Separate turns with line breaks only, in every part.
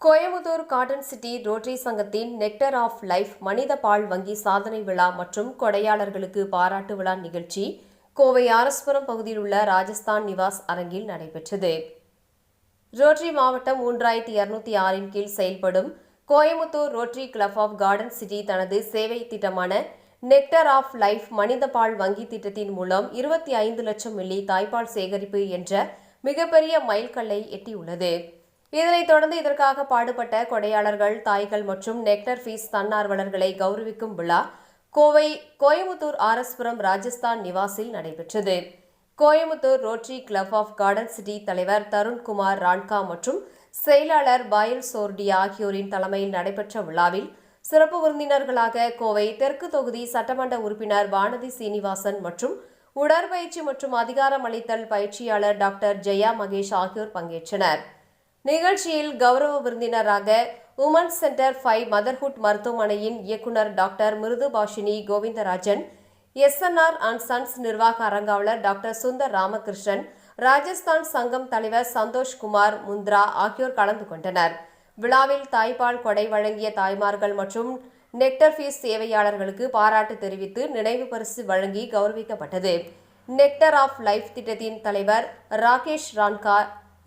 Coimbatore cotton city rotary சங்கத்தின் nectar of life மனித பால் வங்கி சாதனை விழா மற்றும் கொடையாளர்களுக்கு பாராட்டு விழா நிகழ்ச்சி கோவை ஆர்எஸ்புரம் பகுதியில் உள்ள ராஜஸ்தான் நிவாஸ் அரங்கில் நடைபெற்றது. ரோட்டரி மாவட்டம் 3206 கீழ் செயல்படும் Coimbatore rotary club of garden city தனது சேவை திட்டமான நெக்டர் ஆஃப் லைஃப் மனித பால் வங்கி திட்டத்தின் மூலம் 25 லட்சம் மில்லி தாய்ப்பால் சேகரிப்பு என்ற மிகப்பெரிய மைல்கல்லை எட்டியுள்ளது. இதனைத் தொடர்ந்து இதற்காக பாடுபட்ட கொடையாளர்கள், தாய்கள் மற்றும் நெக்டர் ஃபீஸ் தன்னார்வலர்களை கௌரவிக்கும் விழா கோயமுத்தூர் ஆர்எஸ்புரம் ராஜஸ்தான் நிவாஸில் நடைபெற்றது. Coimbatore rotary club of garden city தலைவர் தருண்குமார் ரான்கா மற்றும் செயலாளர் பாயல் சோர்டி ஆகியோரின் தலைமையில் நடைபெற்ற விழாவில் சிறப்பு விருந்தினர்களாக கோவை தெற்கு தொகுதி சட்டமன்ற உறுப்பினர் வானதி சீனிவாசன் மற்றும் உடற்பயிற்சி மற்றும் அதிகாரமளித்தல் பயிற்சியாளர் டாக்டர் ஜெயா மகேஷ் ஆகியோர் பங்கேற்றனர். நிகழ்ச்சியில் கௌரவ விருந்தினராக உமன்ஸ் சென்டர் 5 மதர்ஹுட் மருத்துவமனையின் இயக்குநர் doctor Mridubhashini Govindarajan, SNR and sons நிர்வாக அரங்காவலர் டாக்டர் சுந்தர் ராமகிருஷ்ணன், ராஜஸ்தான் சங்கம் தலைவர் சந்தோஷ்குமார் முந்த்ரா ஆகியோர் கலந்து கொண்டனர். விழாவில் தாய்ப்பால் கொடை வழங்கிய தாய்மார்கள் மற்றும் நெக்டர் ஃபீஸ் சேவையாளர்களுக்கு பாராட்டு தெரிவித்து நினைவு பரிசு வழங்கி கௌரவிக்கப்பட்டது. நெக்டர் ஆஃப் லைஃப் திட்டத்தின் தலைவர் ராகேஷ் ரான்கா,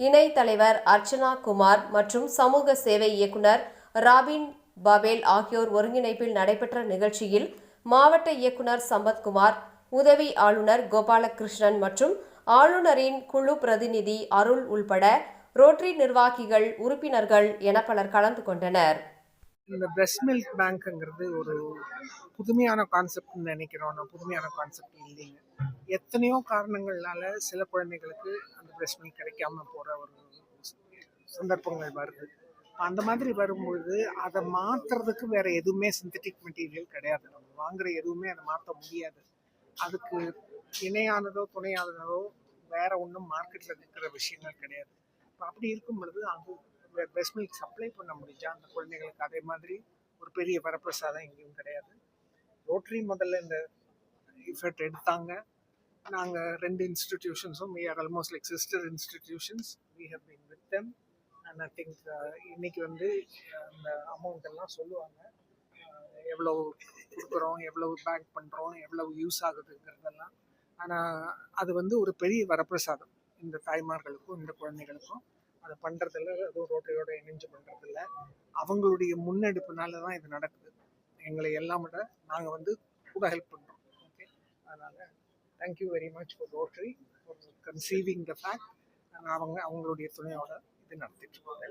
இணை தலைவர் அர்ச்சனா குமார் மற்றும் சமூக சேவை இயக்குநர் ராபின் பபேல் ஆகியோர் ஒருங்கிணைப்பில் நடைபெற்ற நிகழ்ச்சியில் மாவட்ட இயக்குநர் சம்பத்குமார், உதவி ஆளுநர் கோபாலகிருஷ்ணன் மற்றும் ஆளுநரின் குழு பிரதிநிதி அருள் உள்பட ரோட்டரி நிர்வாகிகள், உறுப்பினர்கள் என பலர் கலந்து கொண்டனர்.
இந்த பிரஸ்ட் மில்க் பேங்க்ங்கிறது ஒரு புதுமையான கான்செப்ட்னு நினைக்கிறோம். புதுமையான கான்செப்ட் இல்லைங்க. எத்தனையோ காரணங்கள்னால சில குழந்தைகளுக்கு அந்த பிரஸ்ட் மில்க் கிடைக்காம போகிற ஒரு சந்தர்ப்பங்கள் வருது. அந்த மாதிரி வரும்பொழுது அதை மாற்றுறதுக்கு வேற எதுவுமே சிந்தட்டிக் மெட்டீரியல் கிடையாது. நம்ம வாங்குற எதுவுமே அதை மாற்ற முடியாது. அதுக்கு இணையானதோ துணையானதோ வேற ஒன்றும் மார்க்கெட்டில் இருக்கிற விஷயங்கள் கிடையாது. இப்போ அப்படி இருக்கும் பொழுது அது பிரஸ்ட் மில்க் சப்ளை பண்ண முடிஞ்சா அந்த குழந்தைகளுக்கு அதே மாதிரி ஒரு பெரிய வரப்பிரசாதம் எங்கேயும் கிடையாது. ரோட்டரி முதல்ல இந்த எஃபர்ட் எடுத்தாங்க. நாங்கள் 2 இன்ஸ்டிடியூஷன்ஸும் we are almost like sister institutions. We have been with them and I think இன்னைக்கு வந்து அந்த அமௌண்ட் எல்லாம் சொல்லுவாங்க, எவ்வளவு கொடுக்குறோம், எவ்வளவு பேங்க் பண்ணுறோம், எவ்வளவு யூஸ் ஆகுதுங்கிறதெல்லாம். ஆனால் அது வந்து ஒரு பெரிய வரப்பிரசாதம் இந்த தாய்மார்களுக்கும் இந்த குழந்தைகளுக்கும். அதை பண்ணுறதில்ல, அதுவும் ரோட்டரியோட இணைஞ்சு பண்ணுறதில்ல. அவங்களுடைய முன்னெடுப்புனால தான் இது நடக்குது. எங்களை எல்லாம் விட நாங்கள் வந்து கூட ஹெல்ப் பண்ணுறோம். ஓகே, அதனால் thank you very much for rotary for conceiving the fact. அவங்களுடைய துணையோட இது நடத்திட்டு இருக்கோம்.